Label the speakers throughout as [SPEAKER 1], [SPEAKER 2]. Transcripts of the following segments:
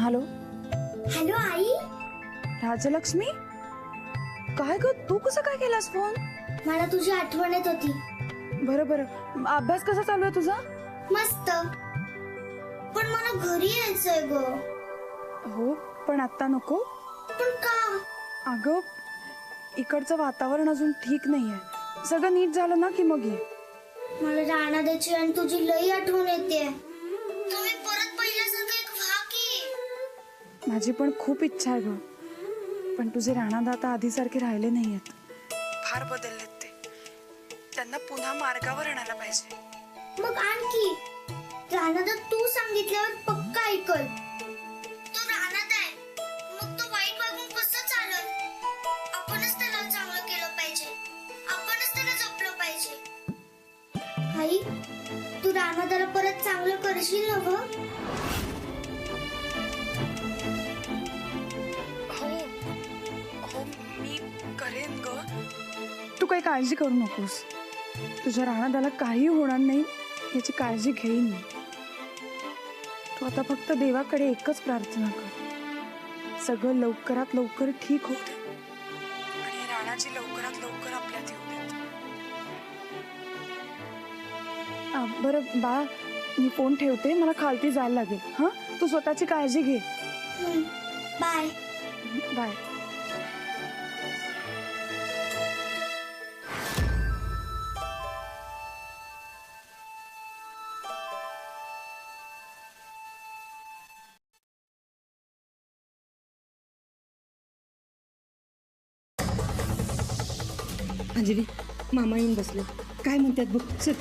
[SPEAKER 1] Hello
[SPEAKER 2] hello आई.
[SPEAKER 1] राजलक्ष्मी, काय ग तू कसं काय केलास फोन?
[SPEAKER 2] मला तुझी आठवण येत होती.
[SPEAKER 1] बरं बरं, अभ्यास कसा चालू आहे तुझा?
[SPEAKER 2] मस्त. पण मला घरी यायचंय ग.
[SPEAKER 1] हो पण आता नको.
[SPEAKER 2] पण का?
[SPEAKER 1] अगं इकडचं वातावरण अजून ठीक नाहीये. सगळं नीट झालं ना की मग ये.
[SPEAKER 2] मला राणादाची आणि तुझी लई आठवण येते. तुम्ही परत पहिल्यासारखं एक व्हा की.
[SPEAKER 1] माझी पण खूप इच्छा आहे ग, पण तुझे राणादा आता आधीसारखे राहिले नाहीयेत. फार बदललेत ते. त्यांना पुन्हा मार्गावर आणायला पाहिजे.
[SPEAKER 2] मग आणखी राणादा तू सांगितल्यावर पक्का ऐकल. तो राणादा आहे, मग तो वाईट वागून कसं चालल? आपणच त्याला चांगलं केलं पाहिजे. आपणच त्याला जपलं पाहिजे. आई, तू राणादाला परत चांगलं करशील ना ग?
[SPEAKER 1] हो मी करेन ग. तू काही काळजी करू नकोस. तुझ्या राणादाला काही होणार नाही याची काळजी घेईन मी. तू आता फक्त देवाकडे एकच प्रार्थना कर, सगळं लवकरात लवकर ठीक होऊ दे आणि राणाची लवकरात लवकर आपल्यात येऊ दे. बरं बाळा, मी फोन ठेवते, मला खालती जायला लागेल. हा, तू स्वतःची काळजी घे.
[SPEAKER 2] बाय.
[SPEAKER 1] बाय.
[SPEAKER 3] अंजली, मामा येऊन बसले. काय म्हणतात बघ. चल.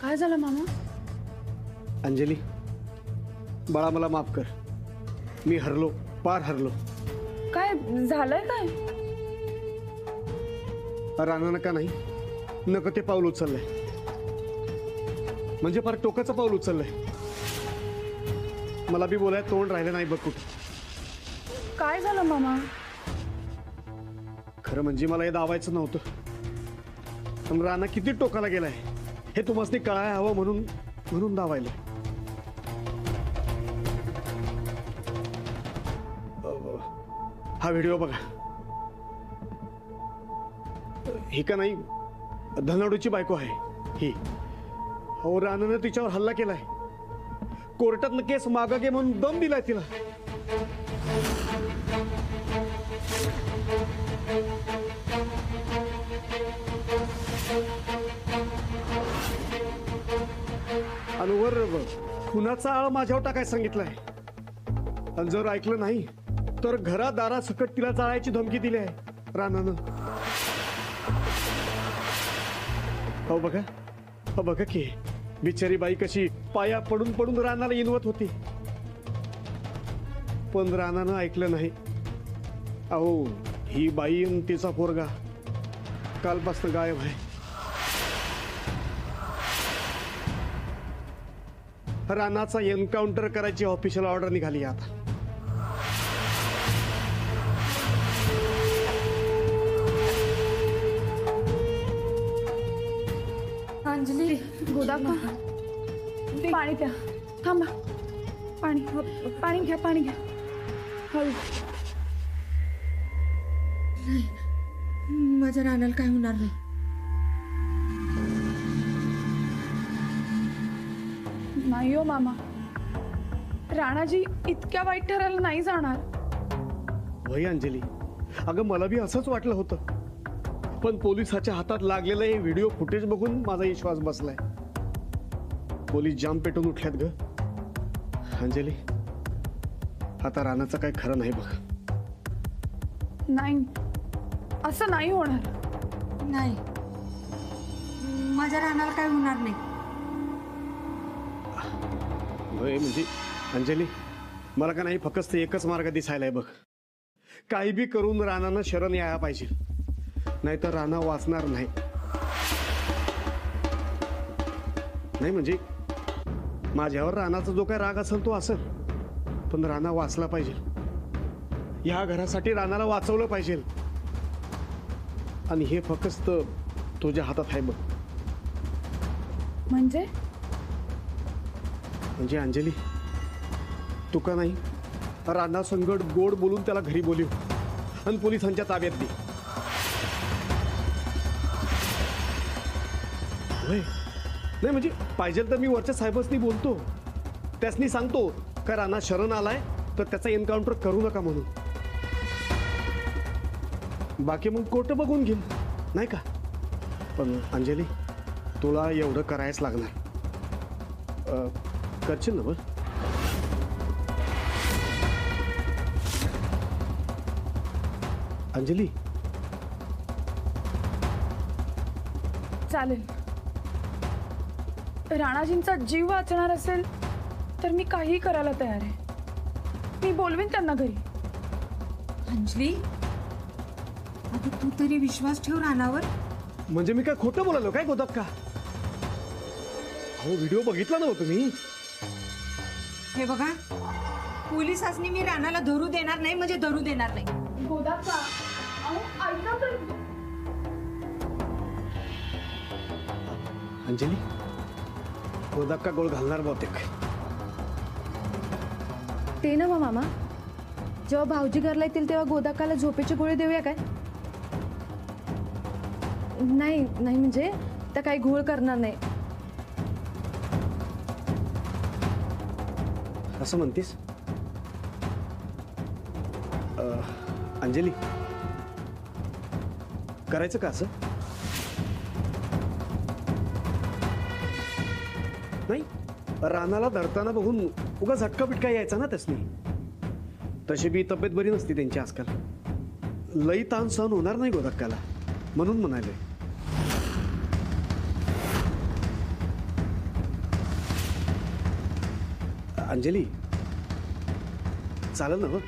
[SPEAKER 1] काय झालं मामा?
[SPEAKER 4] अंजली, बाळा मला माफ कर. मी हरलो, पार हरलो.
[SPEAKER 1] काय झालंय? काय
[SPEAKER 4] रानानं का नाही नको ते पाऊल उचललंय, म्हणजे फार टोकाचं पाऊल उचललंय. मला बी बोलाय तोंड राहिलं नाही बघ कुठं.
[SPEAKER 1] काय झालं मामा?
[SPEAKER 4] खरं म्हणजे मला हे दावायचं नव्हतं, पण राणा किती टोकाला गेलाय हे तुम्हाला कळायला हवं म्हणून दावायलं. हा व्हिडिओ बघा. ही का नाही धनाडूची बायको आहे ही. हो, रानानं तिच्यावर हल्ला केलाय. कोर्टातनं केस मागा घे म्हणून दम दिलाय तिला. आणि वर खुनाचा आळ माझ्यावर टाकायला सांगितलाय. आणि जर ऐकलं नाही तर घरादारासकट तिला जाळायची धमकी दिली आहे रानानं. हो बघा, हो बघा की बिचारी बाई कशी पाया पडून पडून रानाला इनवत होती, पण रानानं ऐकलं नाही. अहो, ही बाई आणि तिचा पोरगा कालपासून गायब आहे. रानाचा एन्काउंटर करायची ऑफिशियल ऑर्डर निघाली आता.
[SPEAKER 1] अंजली, गोदाका, पाणी प्या. थांबा, पाणी पाणी घ्या, पाणी घ्या. हळू.
[SPEAKER 3] माझ्या रानाला काय होणार नाही.
[SPEAKER 1] नाही हो मामा, राणाजी इतक्या वाईट ठरायला नाही जाणार.
[SPEAKER 4] वय अंजली, अगं मला बी असंच वाटलं होतं, पण पोलिसाच्या हातात लागलेलं हे व्हिडिओ फुटेज बघून माझा विश्वास बसलाय. पोलीस जाम पेटून उठल्यात ग. अंजली, आता रानाचं काय खरं नाही बघ.
[SPEAKER 1] नाही, असं नाही होणार.
[SPEAKER 3] नाही, माझ्या रानाला काय होणार नाही.
[SPEAKER 4] होय म्हणजे अंजली, मला का नाही फक्त एकच मार्ग दिसायलाय बघ. काही बी करून रानानं शरण यायला पाहिजे, नाहीतर राणा वाचणार नाही. नाही म्हणजे माझ्यावर रानाचा जो काय राग असेल तो असेल, पण राणा वाचला पाहिजे. या घरासाठी रानाला वाचवलं पाहिजे, आणि हे फक्त तुझ्या हातात आहे बघ.
[SPEAKER 1] म्हणजे
[SPEAKER 4] म्हणजे अंजली तू का नाही राणा संगड गोड बोलून त्याला घरी बोलव आणि पोलिसांच्या ताब्यात दे. होय. नाही म्हणजे पाहिजे तर मी वरच्या साहेबांनी बोलतो, त्यासनी सांगतो का राणा शरण आलाय तर त्याचा एन्काउंटर करू नका म्हणून. बाकी मग कोर्ट बघून घेईन नाही का. पण अंजली तुला एवढं करायच लागणार. करशील ना बरं. अंजली
[SPEAKER 1] चालेल. राणाजींचा जीव वाचणार असेल तर मी काही करायला तयार आहे. मी बोलवीन त्यांना घरी.
[SPEAKER 3] अंजली अगं तू तरी विश्वास ठेव रानावर.
[SPEAKER 4] म्हणजे मी काय खोटं बोलालो काय गोदात का. अहो व्हिडिओ बघितला ना हो तुम्ही.
[SPEAKER 3] हे बघा पोलिसांनी मी रानाला धरू देणार नाही म्हणजे धरू देणार नाही.
[SPEAKER 4] अंजली गोदाक्का गोळ घालणार बहुतेक.
[SPEAKER 5] ते ना मामा, जेव्हा भाऊजी घरला येतील तेव्हा गोदाकाला झोपेची गोळी देऊया काय. नाही नाही म्हणजे त्या काही घोळ करणार नाही.
[SPEAKER 4] असं म्हणतेस. अंजली करायचं का असं. नाही रानाला धरताना बघून उगा झटका बिटका यायचा ना त्यासनी. तशी बी तब्येत बरी नसती त्यांची आजकाल. लई ताण सहन होणार नाही गोदाक्काला म्हणून म्हणाले. अंजली चालेल ना हो.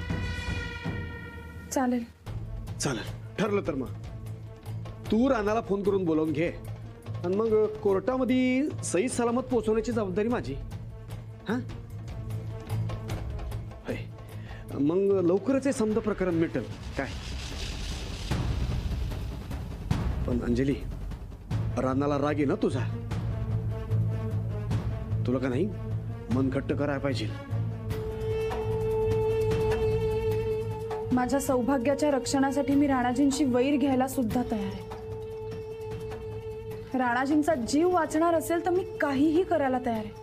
[SPEAKER 1] चालेल.
[SPEAKER 4] चालेल ठरलं तर मग तू रानाला फोन करून बोलावून घे आणि मग कोर्टामध्ये सही सलामत पोहोचवण्याची जबाबदारी माझी. हा मग लवकरच हे समजा प्रकरण मिटेल काय. पण अंजली रानाला राग आहे ना तुझा. तुला का नाही मन घट्ट करायला पाहिजे.
[SPEAKER 1] माझ्या सौभाग्याच्या रक्षणासाठी मी राणाजींची वैर घ्यायला सुद्धा तयार आहे. राणाजींचा जीव वाचणार असेल तर मी काहीही करायला तयार आहे.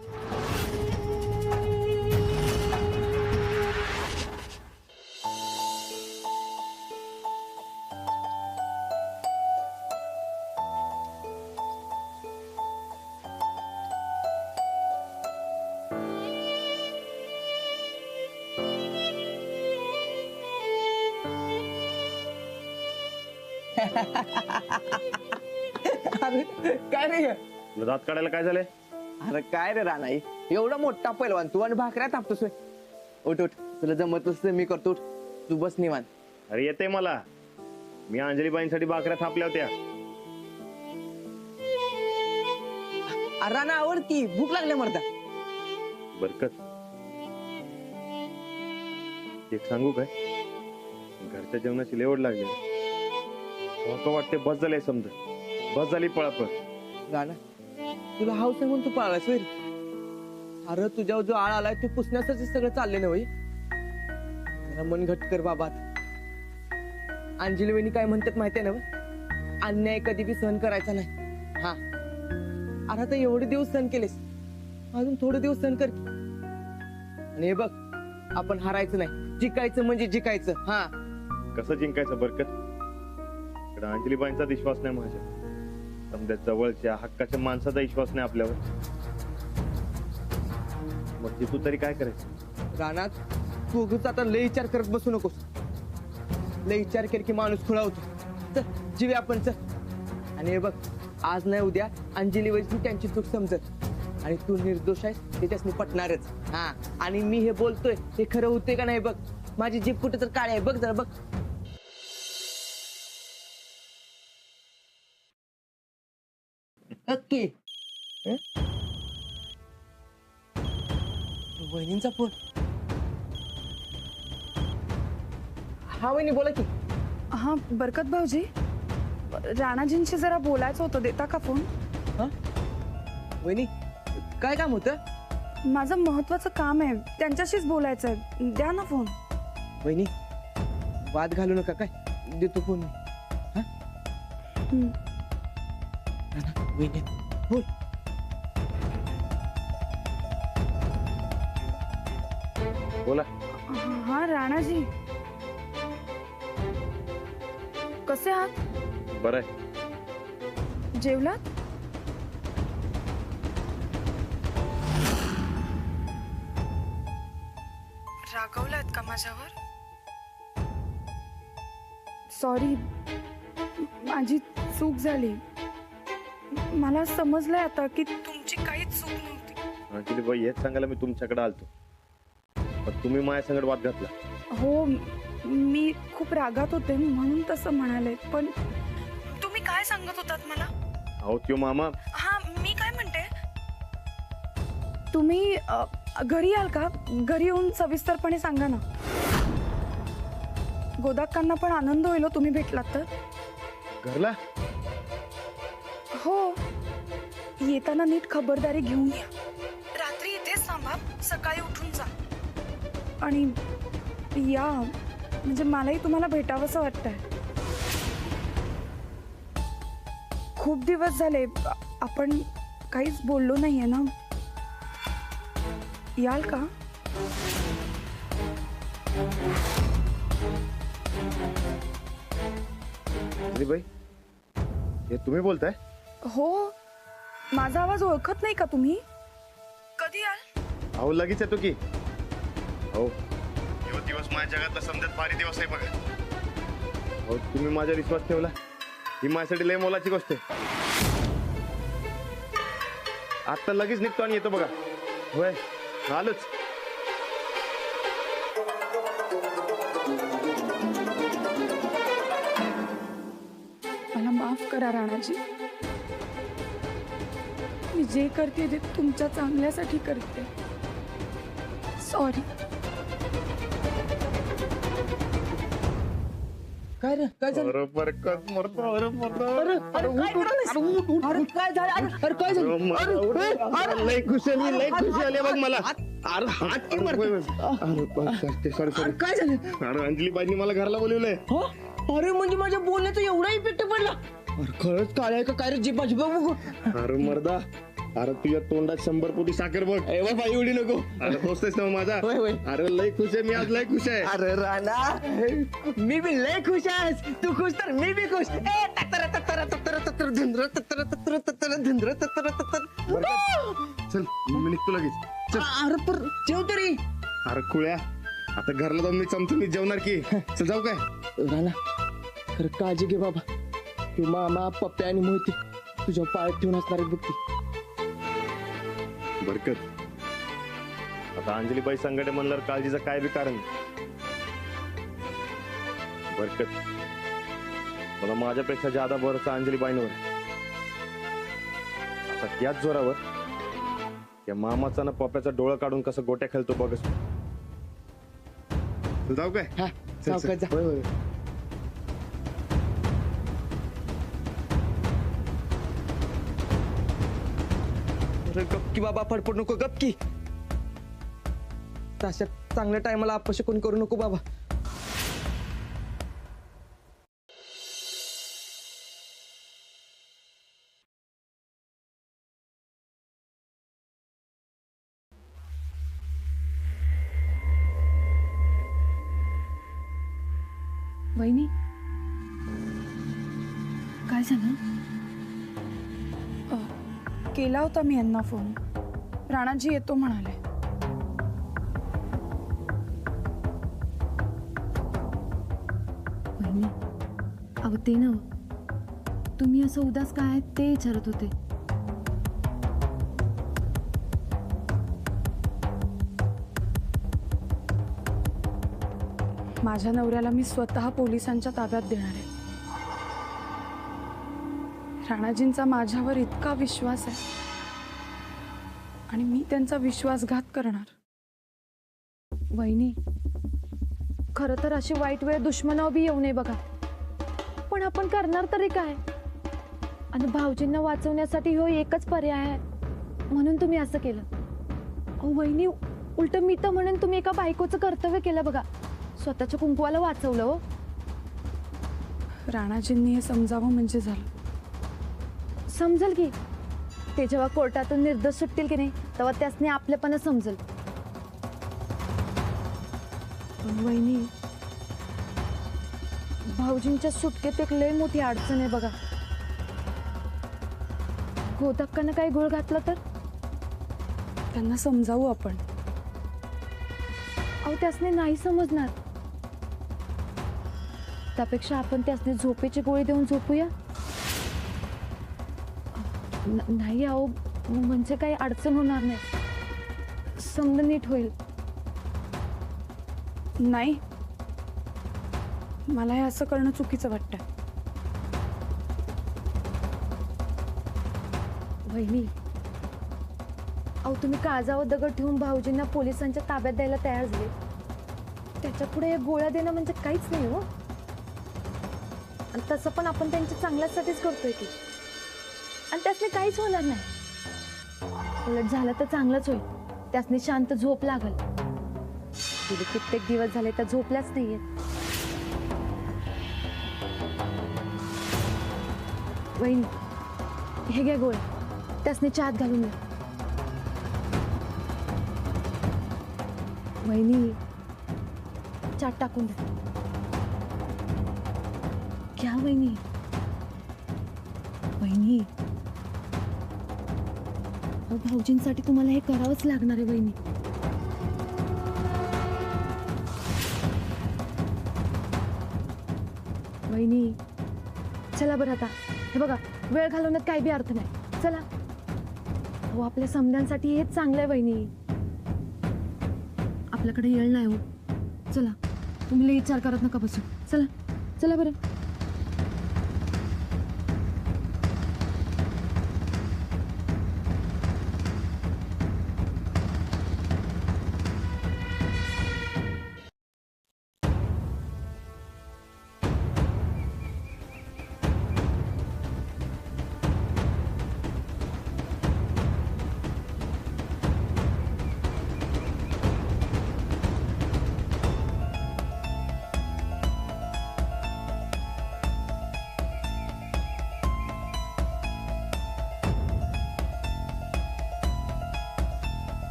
[SPEAKER 6] अरे काय रे
[SPEAKER 7] तुला दात काढायला काय झालंय.
[SPEAKER 6] अरे काय रे रानाई एवढा मोठा पैलवान तू आणि भाकऱ्या थापतोस. उठ उठ तुला जमत असतं मी करतो. तू बस निवांत.
[SPEAKER 7] अरे येते मला. मी अंजलीबाईंसाठी भाकऱ्या थापल्या होत्या.
[SPEAKER 6] अरे राणा आवड की भूक लागल्या मरता.
[SPEAKER 7] बरकत एक सांगू काय. घरच्या जेवणाची लेवड लागली. वाटते बस झाले समज. बस झाली पळापळ.
[SPEAKER 6] राणा तुला हाऊस आहे म्हणून तू पळालास होय. अरे तुझ्यावर जो आळ आलाय ते पुसण्यासाठी सगळं चालले ना होई. मन घट कर बाबा. अंजली वहिनी काय म्हणतात माहितीये ना. अन्याय कधी बी सहन करायचा नाही. हा अरे आता एवढे दिवस सहन केलेस अजून थोडे दिवस सहन कर. आणि हे बघ आपण हारायचं नाही. जिंकायचं म्हणजे जिंकायचं. हा
[SPEAKER 7] कसं जिंकायचं बरकत. अंजलीबाईंचा विश्वास नाही माझ्या. समजा जवळच्या हक्काच्या माणसाचा विश्वास नाही आपल्यावर. मग तू तरी काय करायचं.
[SPEAKER 6] रानात तू उगाच आता लय विचार करत बसू नकोस. लय विचार केला की माणूस खुळा होतो. चल जीवे आपण चल. आणि हे बघ आज नाही उद्या अंजली वैद्य त्यांची चूक समजत आणि तू निर्दोष आहेस ते त्यासनी पटणारच. हा आणि मी हे बोलतोय हे खरं होते का नाही बघ. माझी जीभ कुठे तर काळी आहे बघ जरा बघ. नक्की वहिनींचा फोन. हा वहिनी बोला की.
[SPEAKER 1] हा बरकत भाऊजी, राणाजींशी जरा बोलायचं होतं. देता का फोन.
[SPEAKER 6] हा वहिनी काय काम होतं?
[SPEAKER 1] माझं महत्वाचं काम आहे, त्यांच्याशीच बोलायचं आहे. द्या ना फोन.
[SPEAKER 6] वहिनी वाद घालू नका, काय देतो फोन.
[SPEAKER 1] हं.
[SPEAKER 6] वहिनी बोल.
[SPEAKER 7] बोला.
[SPEAKER 1] हा राणाजी, कसे आहात?
[SPEAKER 7] बरं आहे.
[SPEAKER 1] जेवलात? रागवलात का माझ्यावर? सॉरी, माझी चूक झाली. मला समजलंय आता की तुमची काहीच चूक नव्हती.
[SPEAKER 7] अंजली बाई, हेच सांगायला मी तुमच्याकडे आलतो, पण तुम्ही माझ्या संगत वाद घातला.
[SPEAKER 1] हो, मी खूप रागात होते म्हणून तसं म्हणाले. पण तुम्ही काय सांगत होतात मला?
[SPEAKER 7] अहो त्यो मामा.
[SPEAKER 1] हा, मी काय म्हणते, तुम्ही घरी याल का? घरी येऊन सविस्तरपणे सांगा ना. गोदाक्कांना पण आनंद होईल तुम्ही भेटलात तर.
[SPEAKER 7] घरला?
[SPEAKER 1] हो, येताना नीट खबरदारी घेऊन या. रात्री इथेच थांबा, सकाळी उठून जा. आणि या, म्हणजे मलाही तुम्हाला भेटावंसं वाटतंय. खूप दिवस झाले आपण काहीच बोललो नाहीये ना. याल का?
[SPEAKER 7] अंजली बाई, हे तुम्ही बोलताय?
[SPEAKER 1] हो, माझा आवाज ओळखत नाही का तुम्ही? कधी याल?
[SPEAKER 7] अहो लगेच येतो की. अहो हे दिवस माझ्या जगातला समजत भारी दिवस आहे बघा. अहो तुम्ही माझ्यावर विश्वास ठेवला, ही माझ्यासाठी लय मोलाची गोष्ट आहे. आता लगेच निघतो आणि येतो बघा. होय, आलोच.
[SPEAKER 1] मला माफ करा राणाजी. मी जे करते ते तुमच्या चांगल्यासाठी करते. सॉरी.
[SPEAKER 6] काय रे, काय झालं?
[SPEAKER 7] अरे बरकत मरतो. अरे मरतो.
[SPEAKER 6] अरे काय झालं? अरे काय झालं?
[SPEAKER 7] अरे लय खुशी आली, लय खुशी आली बघ मला. अरे हात की सॉरी सॉरी.
[SPEAKER 6] काय झालं?
[SPEAKER 7] अरे अंजली बाईंनी मला घरला बोलवलंय.
[SPEAKER 6] हो? अरे म्हणजे माझ्या बोलण्याचा एवढा इफेक्ट पडला? अरे खरंच काय आहे का काय रे? जिबा जिबा बघू.
[SPEAKER 7] अरे मर्दा, अरे तुझ्या तोंडात 100 पोटी साखर बघ.
[SPEAKER 6] बाई एवढी नको.
[SPEAKER 7] अरे तोच ना माझा.
[SPEAKER 6] होय होय.
[SPEAKER 7] अरे लय खुश आहे मी आज, लय खुश आहे.
[SPEAKER 6] अरे राणा, मी बी लय खुश आहेस. तू खुश तर मी बी खुश. ए तत्तर तत्तर तत्तर तत्तर धुंद्र तत्तर तत्तर तत्तर धुंद्र तत्तर तत्तर.
[SPEAKER 7] चल मी निघतो लगेच. चल.
[SPEAKER 6] अरे पर जेव तरी.
[SPEAKER 7] अरे खुळ्या, आता घरला जाऊन मी चमचमीत जेवणार की. चल जाऊ काय?
[SPEAKER 6] राणा खरं काळजी घे बाबा. तू मामा पप्प्या आणि मोहिते तुझ्या पाळत ठेवून असणार आहेत बघ ती.
[SPEAKER 7] बरकत, आता अंजली बाई संकटे म्हणल्यावर काळजीचं काय बी कारण नाही. बरकत, मला माझ्यापेक्षा ज्यादा भरोसा अंजली बाईंवर आहे. आता त्याच जोरावर त्या मामाचा ना पप्प्याचा डोळा काढून कसं गोट्या खेळतो बघच. जाऊ काय?
[SPEAKER 6] हा सावकाश जा.
[SPEAKER 7] होय होय.
[SPEAKER 6] अरे गपकी बाबा, फडफड नको गपकी. तशा चांगल्या टायमाला अपशकुन करू नको बाबा.
[SPEAKER 5] वहिनी, काय झालं?
[SPEAKER 1] केला होता मी यांना फोन. राणाजी येतो म्हणाले.
[SPEAKER 5] वहिनी, अहो ते नव, तुम्ही असं उदास काय आहे ते विचारत होते.
[SPEAKER 1] माझ्या नवऱ्याला मी स्वतः पोलिसांच्या ताब्यात देणार आहे. राणाजींचा माझ्यावर इतका विश्वास आहे आणि मी त्यांचा विश्वासघात करणार.
[SPEAKER 5] वहिनी, खरं तर अशी वाईट वेळ दुश्मनावर बी येऊ नये बघा. पण आपण करणार तरी काय? आणि भाऊजींना वाचवण्यासाठी हो एकच पर्याय आहे. म्हणून तुम्ही असं केलं. अहो वहिनी, उलट मी तर म्हणून तुम्ही एका बायकोचं कर्तव्य केलं बघा. स्वतःच्या कुंकवाला वाचवलं हो.
[SPEAKER 1] राणाजींनी हे समजावं म्हणजे झालं.
[SPEAKER 5] समजेल की ते जेव्हा कोर्टातून निर्दोष सुटतील की नाही तेव्हा त्यासनी आपलेपणा समजेल. पण वहिनी, भाऊजींच्या सुटकेत एक लय मोठी अडचण आहे बघा. गोदक्कानं काही गोळ घातला तर?
[SPEAKER 1] त्यांना समजावू आपण.
[SPEAKER 5] अहो त्यासने नाही समजणार. त्यापेक्षा आपण त्यासने झोपेची गोळी देऊन झोपूया. नाही अहो, म्हणजे काही अडचण होणार नाही. समज नीट होईल.
[SPEAKER 1] नाही, मला हे असं करणं चुकीचं वाटतं.
[SPEAKER 5] वहिनी, अहो तुम्ही काळजावर दगड ठेवून भाऊजींना पोलिसांच्या ताब्यात द्यायला तयार झाले. त्याच्या पुढे गोळ्या देणं म्हणजे काहीच नाही हो. आणि तसं पण आपण त्यांच्या चांगल्यासाठीच करतोय की. आणि त्यासने काहीच होणार नाही. उलट झालं तर चांगलंच होईल. त्यासने शांत झोप लागल. गेले कित्येक दिवस झाले त्या झोपल्याच नाहीये. वहिनी, हे घ्या गोळ्या. त्यासने चहात घालून द्या. वहिनी, चहात टाकून द्या. घ्या वहिनी. वहिनी, अहो, भाऊजींसाठी तुम्हाला हे करावंच लागणार आहे वहिनी. वहिनी, चला बरं आता. हे बघा, वेळ घालवण्यात काही बी अर्थ नाही. चला. हो, आपल्या समध्यांसाठी हेच चांगलं आहे वहिनी. आपल्याकडे येळ नाही हो. चला, तुम्ही लई विचार करत नका बसू. चला चला बरं.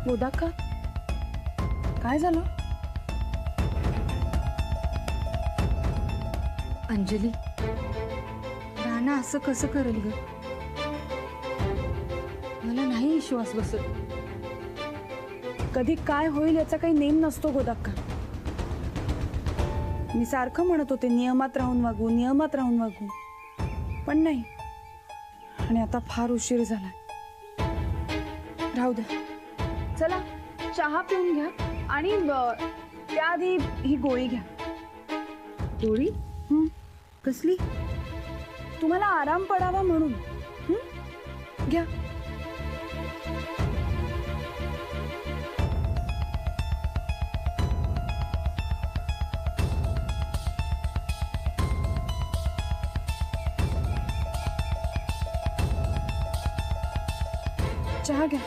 [SPEAKER 1] गोदाक्का, काय झालं?
[SPEAKER 3] अंजली, राणा असं कसं करेल ग? मला नाही विश्वास बसत.
[SPEAKER 1] कधी काय होईल याचा काही नेम नसतो गोदाक्का. मी सारखं म्हणत होते नियमात राहून वागू, नियमात राहून वागू, पण नाही. आणि आता फार उशीर झाला. राहू द्या. चला, चहा पिऊन घ्या आणि त्याआधी ही गोळी घ्या.
[SPEAKER 3] गोळी? कसली?
[SPEAKER 1] तुम्हाला आराम पडावा म्हणून. घ्या. चहा घ्या.